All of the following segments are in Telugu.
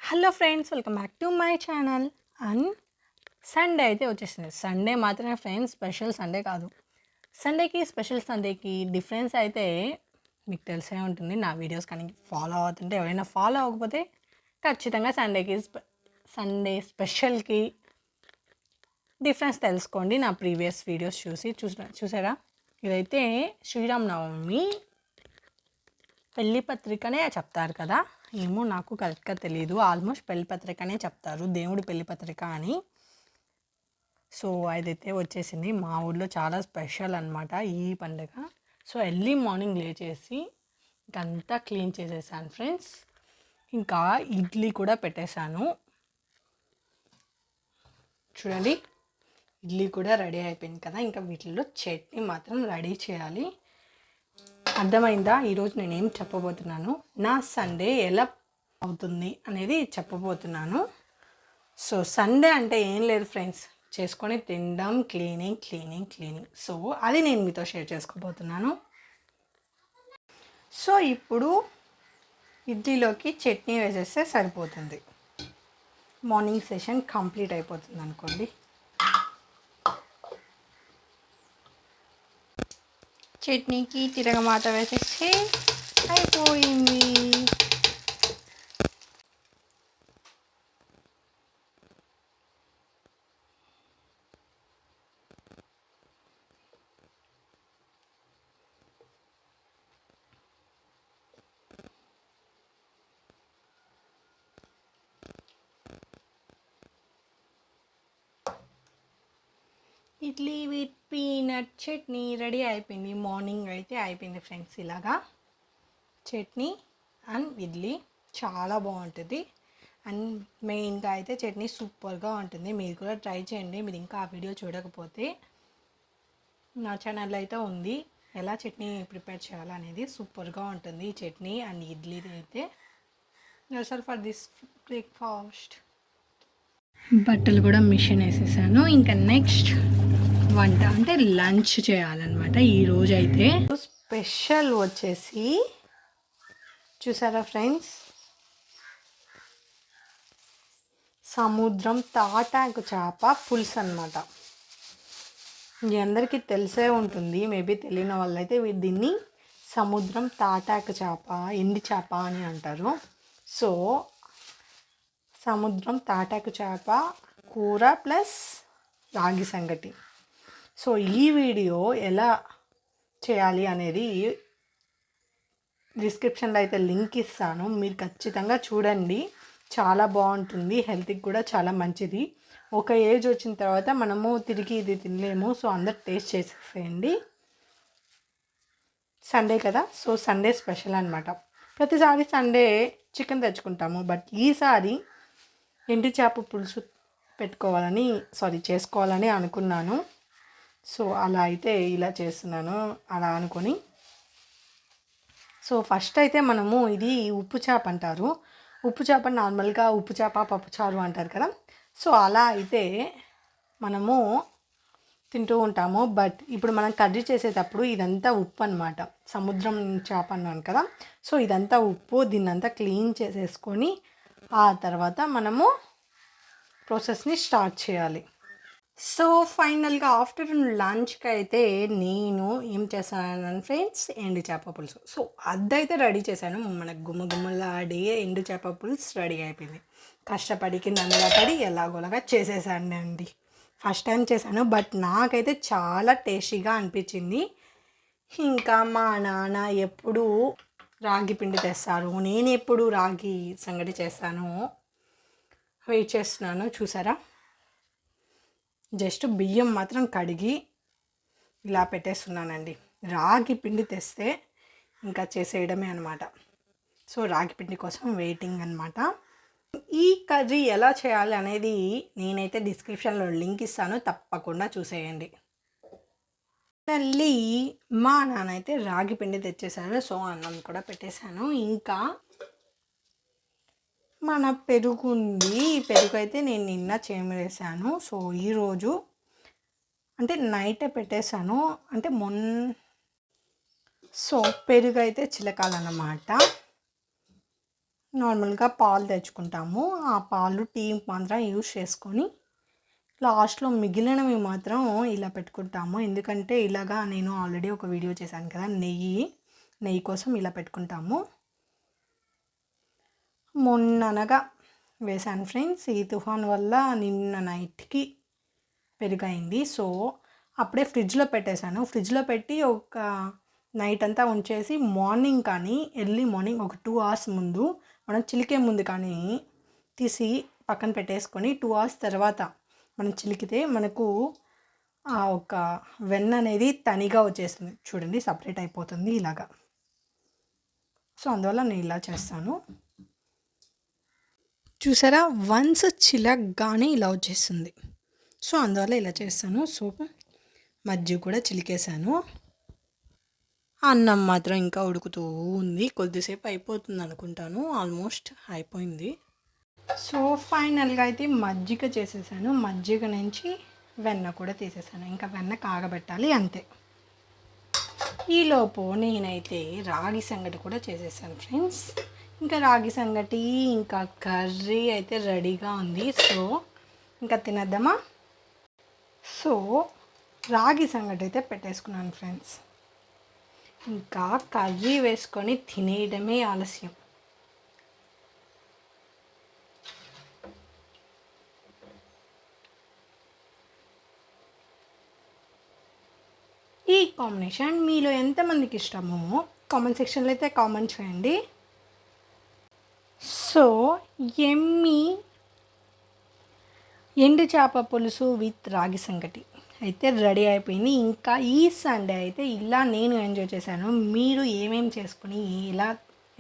Hello friends, welcome back to my channel. And Sunday అయితే వచ్చేసింది. సండే మాత్రమే ఫ్రెండ్స్, స్పెషల్ సండే కాదు. సండేకి స్పెషల్ సండేకి డిఫరెన్స్ అయితే మీకు తెలిసే ఉంటుంది. నా వీడియోస్ కానీ ఫాలో అవుతుంటే, ఎవరైనా ఫాలో అవ్వకపోతే ఖచ్చితంగా సండే స్పెషల్కి డిఫరెన్స్ తెలుసుకోండి. నా ప్రీవియస్ వీడియోస్ చూసారా. ఇదైతే శ్రీరామనవమి పెళ్లి పత్రికనే చెప్తారు కదా, ఏమో నాకు కరెక్ట్గా తెలియదు. ఆల్మోస్ట్ పెళ్లి పత్రికనే చెప్తారు, దేవుడి పెళ్లి పత్రిక అని. సో అదైతే వచ్చేసింది. మా ఊళ్ళో చాలా స్పెషల్ అనమాట ఈ పండుగ. సో ఎర్లీ మార్నింగ్ లేచేసి ఇంకంతా క్లీన్ చేసేసాను ఫ్రెండ్స్. ఇంకా ఇడ్లీ కూడా పెట్టేశాను. చూడండి, ఇడ్లీ కూడా రెడీ అయిపోయింది కదా. ఇంకా వీటిల్లో చట్నీ మాత్రం రెడీ చేయాలి. అర్థమైందా? ఈరోజు నేనేం చెప్పబోతున్నాను, నా సండే ఎలా అవుతుంది అనేది చెప్పబోతున్నాను. సో సండే అంటే ఏం లేదు ఫ్రెండ్స్, చేసుకొని తినడం, క్లీనింగ్. సో అది నేను మీతో షేర్ చేసుకోబోతున్నాను. సో ఇప్పుడు ఇడ్లీలోకి చట్నీ వేసేస్తే సరిపోతుంది. మార్నింగ్ సెషన్ కంప్లీట్ అయిపోతుంది అనుకోండి. చట్నీకి తిరగమాత వేసేస్తే అయిపోయింది. Idli with peanut chutney ready అయిపోయింది. మార్నింగ్ అయితే అయిపోయింది ఫ్రెండ్స్. ఇలాగా చట్నీ అండ్ ఇడ్లీ చాలా బాగుంటుంది. అండ్ మెయిన్గా అయితే చట్నీ సూపర్గా ఉంటుంది. మీరు కూడా ట్రై చేయండి. మీరు ఇంకా ఆ వీడియో చూడకపోతే నా ఛానల్లో అయితే ఉంది, ఎలా చట్నీ ప్రిపేర్ చేయాలనేది. సూపర్గా ఉంటుంది ఈ చట్నీ అండ్ ఇడ్లీ అయితే. That's for this breakfast. బట్టలు కూడా మిషన్ వేసేసాను. ఇంకా నెక్స్ట్ వంట అంటే లంచ్ చేయాలన్నమాట ఈరోజు అయితే. స్పెషల్ వచ్చేసి చూసారా ఫ్రెండ్స్, సముద్రం తాటాకు చేప పులుసు అన్నమాట. మీ అందరికీ తెలిసే ఉంటుంది, మేబీ తెలియని వాళ్ళైతే దీన్ని సముద్రం తాటాకు చేప, ఎండి చేప అని అంటారు. సో సముద్రం తాటాకు చేప కూర ప్లస్ రాగి సంగటి. సో ఈ వీడియో ఎలా చేయాలి అనేది డిస్క్రిప్షన్లో అయితే లింక్ ఇస్తాను, మీరు ఖచ్చితంగా చూడండి. చాలా బాగుంటుంది, హెల్త్కి కూడా చాలా మంచిది. ఒక ఏజ్ వచ్చిన తర్వాత మనము తిరిగి ఇది తినలేము. సో అందరు టేస్ట్ చేసేసేయండి. సండే కదా, సో సండే స్పెషల్ అనమాట. ప్రతిసారి సండే చికెన్ తెచ్చుకుంటాము, బట్ ఈసారి ఎండు చేప పులుసు చేసుకోవాలని అనుకున్నాను. సో అలా అయితే ఇలా చేస్తున్నాను అలా అనుకొని. సో ఫస్ట్ అయితే మనము ఇది ఉప్పు చేప అంటారు. ఉప్పు చేప నార్మల్గా ఉప్పు చేప పప్పుచారు అంటారు కదా. సో అలా అయితే మనము తింటూ ఉంటాము. బట్ ఇప్పుడు మనం కర్రీ చేసేటప్పుడు ఇదంతా ఉప్పు అనమాట. సముద్రం చేప అన్నాను కదా, సో ఇదంతా ఉప్పు. దీన్నంతా క్లీన్ చేసేసుకొని ఆ తర్వాత మనము ప్రాసెస్ని స్టార్ట్ చేయాలి. సో ఫైనల్గా ఆఫ్టర్నూన్ లంచ్కి అయితే నేను ఏం చేశాను ఫ్రెండ్స్, ఎండు చేప పులుసు. సో అదైతే రెడీ చేశాను. మనకు గుమ్మలాడే ఎండు చేప పులుసు రెడీ అయిపోయింది. కష్టపడి కింద పడి ఎలాగోలాగా చేసేసాను అండి. ఫస్ట్ టైం చేశాను, బట్ నాకైతే చాలా టేస్టీగా అనిపించింది. ఇంకా మా నాన్న ఎప్పుడు రాగి పిండి తెస్తారు, నేను ఎప్పుడు రాగి సంగటి చేస్తాను వెయిట్ చేస్తున్నాను. చూసారా, జస్ట్ బియ్యం మాత్రం కడిగి ఇలా పెట్టేస్తున్నానండి. రాగి పిండి తెస్తే ఇంకా చేసేయడమే అనమాట. సో రాగి పిండి కోసం వెయిటింగ్ అనమాట. ఈ కర్రీ ఎలా చేయాలి అనేది నేనైతే డిస్క్రిప్షన్లో లింక్ ఇస్తాను, తప్పకుండా చూసేయండి. మళ్ళీ మా నాన్న అయితే రాగి పిండి తెచ్చేసాను. సో అన్నం కూడా పెట్టేశాను. ఇంకా మన పెరుగు ఉంది, ఈ పెరుగు అయితే నేను నిన్న చేమేసాను. సో ఈరోజు అంటే నైటే పెట్టేశాను, అంటే సో పెరుగు అయితే చిలకాలన్నమాట. నార్మల్గా పాలు తెచ్చుకుంటాము. ఆ పాలు టీ మాత్రం యూజ్ చేసుకొని లాస్ట్లో మిగిలినవి మాత్రం ఇలా పెట్టుకుంటాము. ఎందుకంటే ఇలాగా నేను ఆల్రెడీ ఒక వీడియో చేశాను కదా, నెయ్యి కోసం ఇలా పెట్టుకుంటాము. మొన్ననగా వేశాను ఫ్రెండ్స్. ఈ తుఫాన్ వల్ల నిన్న నైట్కి పెరుగైంది. సో అప్పుడే ఫ్రిడ్జ్లో పెట్టేశాను. ఫ్రిడ్జ్లో పెట్టి ఒక నైట్ అంతా ఉంచేసి మార్నింగ్ కానీ ఎర్లీ మార్నింగ్ ఒక 2 hours ముందు మనం చిలికే ముందు కానీ తీసి పక్కన పెట్టేసుకొని 2 hours తర్వాత మనం చిలికితే మనకు ఆ ఒక వెన్న అనేది తనిగా వచ్చేస్తుంది. చూడండి, సపరేట్ అయిపోతుంది ఇలాగా. సో అందువల్ల నేను ఇలా చేస్తాను. చూసారా, వన్స్ చిలకగానే ఇలా వచ్చేస్తుంది. సో అందువల్ల ఇలా చేస్తాను. సో మజ్జిగ కూడా చిలికేసాను. అన్నం మాత్రం ఇంకా ఉడుకుతూ ఉంది. కొద్దిసేపు అయిపోతుంది అనుకుంటాను. ఆల్మోస్ట్ అయిపోయింది. సో ఫైనల్గా అయితే మజ్జిగ చేసేసాను. మజ్జిగ నుంచి వెన్న కూడా తీసేసాను. ఇంకా వెన్న కాగబెట్టాలి అంతే. ఈలోపు నేనైతే రాగి సంగటి కూడా చేసేసాను ఫ్రెండ్స్. ఇంకా రాగి సంగటి ఇంకా కర్రీ అయితే రెడీగా ఉంది. సో ఇంకా తినేద్దామా? సో రాగి సంగటి అయితే పెట్టేసుకున్నాను ఫ్రెండ్స్. ఇంకా కర్రీ వేసుకొని తినేయడమే ఆలస్యం. ఈ కాంబినేషన్ మీలో ఎంతమందికి ఇష్టమో కామెంట్ సెక్షన్లో అయితే కామెంట్ చేయండి. సో ఎమ్మి ఎండు చేప పులుసు విత్ రాగి సంగటి అయితే రెడీ అయిపోయింది. ఇంకా ఈ సండే అయితే ఇలా నేను ఎంజాయ్ చేశాను. మీరు ఏమేమి చేసుకుని ఎలా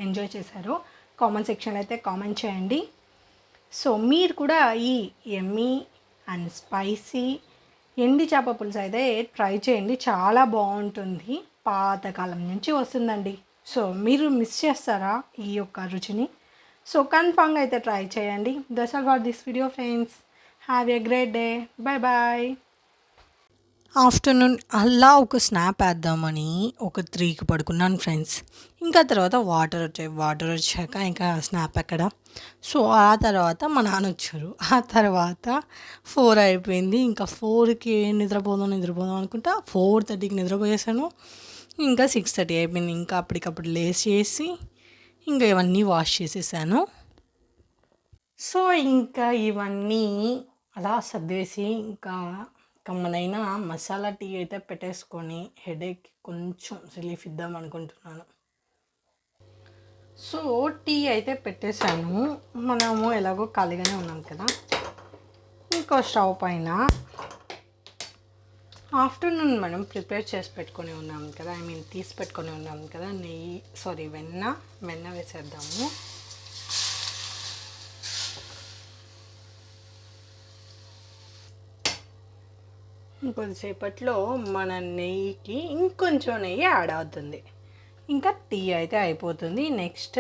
ఎంజాయ్ చేశారో కామెంట్ సెక్షన్లో అయితే కామెంట్ చేయండి. సో మీరు కూడా ఈ ఎమ్మీ అండ్ స్పైసీ ఎండి చేప పులుసు అయితే ట్రై చేయండి. చాలా బాగుంటుంది. పాతకాలం నుంచి వస్తుందండి. సో మీరు మిస్ చేస్తారా ఈ యొక్క రుచిని? సో కన్ఫామ్గా అయితే ట్రై చేయండి. That's all for this video friends. Have a great day. Bye bye. Afternoon అలా ఒక స్నాప్ వేద్దామని ఒక 3కి పడుకున్నాను ఫ్రెండ్స్. ఇంకా తర్వాత వాటర్ వచ్చాక ఇంకా స్నాప్ ఎక్కడ. సో ఆ తర్వాత మా నాన్న వచ్చారు. ఆ తర్వాత 4 అయిపోయింది. ఇంకా 4కి నిద్రపోదాం అనుకుంటా 4:30కి నిద్రపోయేసాను. ఇంకా 6:30 అయిపోయింది. ఇంకా అప్పటికప్పుడు లేచేసి ఇంకా ఇవన్నీ వాష్ చేసేసాను. సో ఇంకా ఇవన్నీ అలా సర్దేసి ఇంకా కమ్మనైనా మసాలా టీ అయితే పెట్టేసుకొని హెడేక్కి కొంచెం రిలీఫ్ ఇద్దాం అనుకుంటున్నాను. సో టీ అయితే పెట్టేశాను. మనము ఎలాగో ఖాళీగానే ఉన్నాం కదా. ఇంకో స్టవ్ పైన ఆఫ్టర్నూన్ మనం ప్రిపేర్ చేసి పెట్టుకొని ఉన్నాం కదా, తీసి పెట్టుకొని ఉన్నాం కదా వెన్న వేసేద్దాము. ఇంకొద్దిసేపట్లో మన నెయ్యికి ఇంకొంచెం నెయ్యి యాడ్ అవుతుంది. ఇంకా టీ అయితే అయిపోతుంది. నెక్స్ట్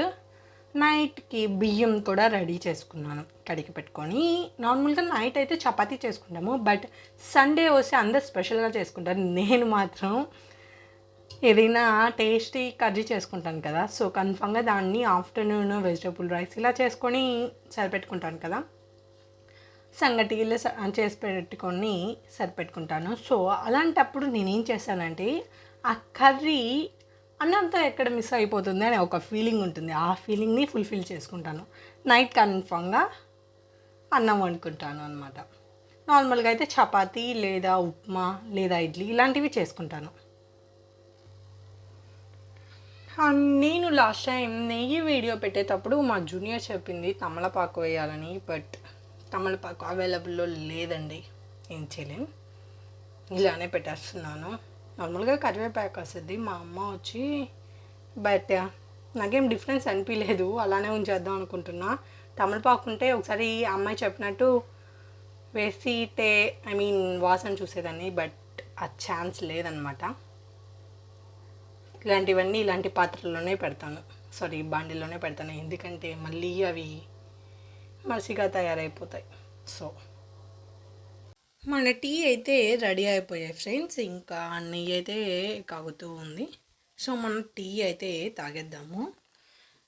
నైట్కి బియ్యం కూడా రెడీ చేసుకున్నాను కడిగి పెట్టుకొని. నార్మల్గా నైట్ అయితే చపాతీ చేసుకుంటాము, బట్ సండే వస్తే అందరు స్పెషల్గా చేసుకుంటారు. నేను మాత్రం ఏదైనా టేస్టీ కర్రీ చేసుకుంటాను కదా. సో కన్ఫామ్గా దాన్ని ఆఫ్టర్నూన్ వెజిటబుల్ రైస్ ఇలా చేసుకొని సరిపెట్టుకుంటాను కదా. సంగటిలో చేసి పెట్టుకొని సరిపెట్టుకుంటాను. సో అలాంటప్పుడు నేనేం చేస్తానంటే ఆ కర్రీ అన్నంతో ఎక్కడ మిస్ అయిపోతుంది అనే ఒక ఫీలింగ్ ఉంటుంది. ఆ ఫీలింగ్ని ఫుల్ఫిల్ చేసుకుంటాను. నైట్ కన్ఫామ్గా అన్నం వండుకుంటాను అనమాట. నార్మల్గా అయితే చపాతీ లేదా ఉప్మా లేదా ఇడ్లీ ఇలాంటివి చేసుకుంటాను. నేను లాస్ట్ టైం నెయ్యి వీడియో పెట్టేటప్పుడు మా జూనియర్ చెప్పింది తమలపాకు వేయాలని, బట్ తమలపాకు అవైలబుల్లో లేదండి. ఏం చేయలేం, ఇలానే పెట్టేస్తున్నాను. నార్మల్గా కరివేపాకు వస్తుంది. మా అమ్మ వచ్చి బట్ నాకేం డిఫరెన్స్ అనిపించలేదు, అలానే ఉంచేద్దాం అనుకుంటున్నా. తమలపాకు ఉంటే ఒకసారి అమ్మాయి చెప్పినట్టు వేసితే వాసన చూసేదాన్ని, బట్ ఆ ఛాన్స్ లేదనమాట. ఇలాంటివన్నీ ఇలాంటి పాత్రలోనే పెడతాను, బాండిలోనే పెడతాను. ఎందుకంటే మళ్ళీ అవి మసిగా తయారైపోతాయి. సో మన టీ అయితే రెడీ అయిపోయాయి ఫ్రెండ్స్. ఇంకా నెయ్యి అయితే కాగుతూ ఉంది. సో మనం టీ అయితే తాగేద్దాము.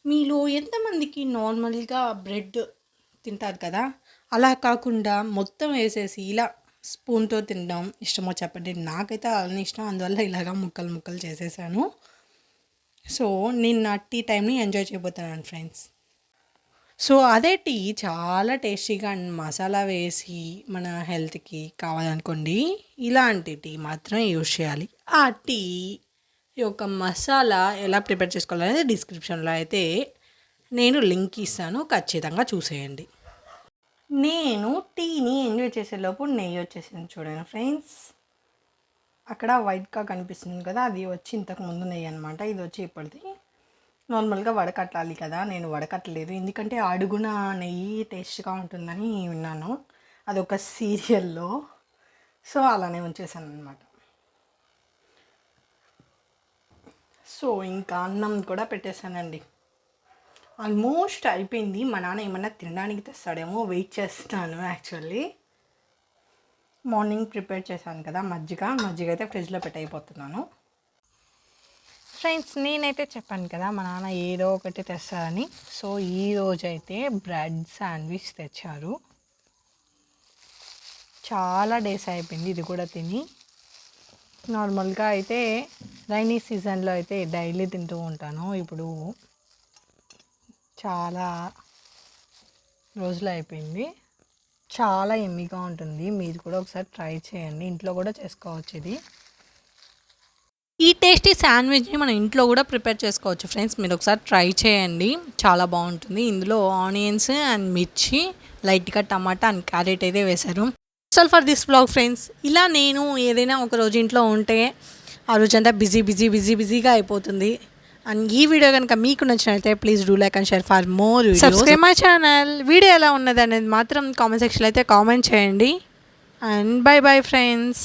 మీలో ఎంతమందికి నార్మల్గా బ్రెడ్ తింటారు కదా, అలా కాకుండా మొత్తం వేసేసి ఇలా స్పూన్తో తినడం ఇష్టమో చెప్పండి. నాకైతే అలానే ఇష్టం, అందువల్ల ఇలాగా ముక్కలు ముక్కలు చేసేసాను. సో నేను నా టీ టైంని ఎంజాయ్ చేయబోతున్నాను ఫ్రెండ్స్. సో అదే టీ చాలా టేస్టీగా అండ్ మసాలా వేసి మన హెల్త్కి కావాలనుకోండి, ఇలాంటి టీ మాత్రం యూజ్ చేయాలి. ఆ టీ యొక్క మసాలా ఎలా ప్రిపేర్ చేసుకోవాలనేది డిస్క్రిప్షన్లో అయితే నేను లింక్ ఇస్తాను, ఖచ్చితంగా చూసేయండి. నేను టీని ఎంజాయ్ చేసేలోపు నెయ్యి వచ్చేసింది చూడండి ఫ్రెండ్స్. అక్కడ వైట్గా కనిపిస్తుంది కదా, అది వచ్చి ఇంతకు ముందు నెయ్యి అనమాట. ఇది వచ్చి ఇప్పటిది. నార్మల్గా వడకట్టాలి కదా, నేను వడకట్టలేదు ఎందుకంటే అడుగున నెయ్యి టేస్ట్గా ఉంటుందని విన్నాను అదొక సీరియల్లో. సో అలానే ఉంచేసాను అనమాట. సో ఇంకా అన్నం కూడా పెట్టేశానండి, ఆల్మోస్ట్ అయిపోయింది. మా నాన్న ఏమన్నా తినడానికి తెస్తాడేమో వెయిట్ చేస్తున్నాను. యాక్చువల్లీ మార్నింగ్ ప్రిపేర్ చేశాను కదా మజ్జిగ అయితే ఫ్రిడ్జ్లో పెట్టయిపోతున్నాను. ఫ్రెండ్స్ నేనైతే చెప్పాను కదా మా నాన్న ఏదో ఒకటి తెస్తారని. సో ఈరోజైతే బ్రెడ్ శాండ్విచ్ తెచ్చారు. చాలా డేస్ అయిపోయింది ఇది కూడా తిని. నార్మల్గా అయితే రైనీ సీజన్లో అయితే డైలీ తింటూ ఉంటాను, ఇప్పుడు చాలా రోజులు అయిపోయింది. చాలా ఎమ్మీగా ఉంటుంది, మీరు కూడా ఒకసారి ట్రై చేయండి, ఇంట్లో కూడా చేసుకోవచ్చు. ఇది ఈ టేస్టీ శాండ్విచ్ని మనం ఇంట్లో కూడా ప్రిపేర్ చేసుకోవచ్చు ఫ్రెండ్స్, మీరు ఒకసారి ట్రై చేయండి, చాలా బాగుంటుంది. ఇందులో ఆనియన్స్ అండ్ మిర్చి, లైట్గా టమాటా అండ్ క్యారెట్ అయితే వేశారు. All for this vlog friends. ఇలా నేను ఏదైనా ఒక రోజు ఇంట్లో ఉంటే ఆ రోజంతా బిజీగా అయిపోతుంది. అండ్ ఈ వీడియో కనుక మీకు నచ్చినట్లయితే please do like and share for more videos. Subscribe my channel. Video ఎలా ఉన్నది అనేది మాత్రం కామెంట్ సెక్షన్లో అయితే కామెంట్ చేయండి. And bye friends.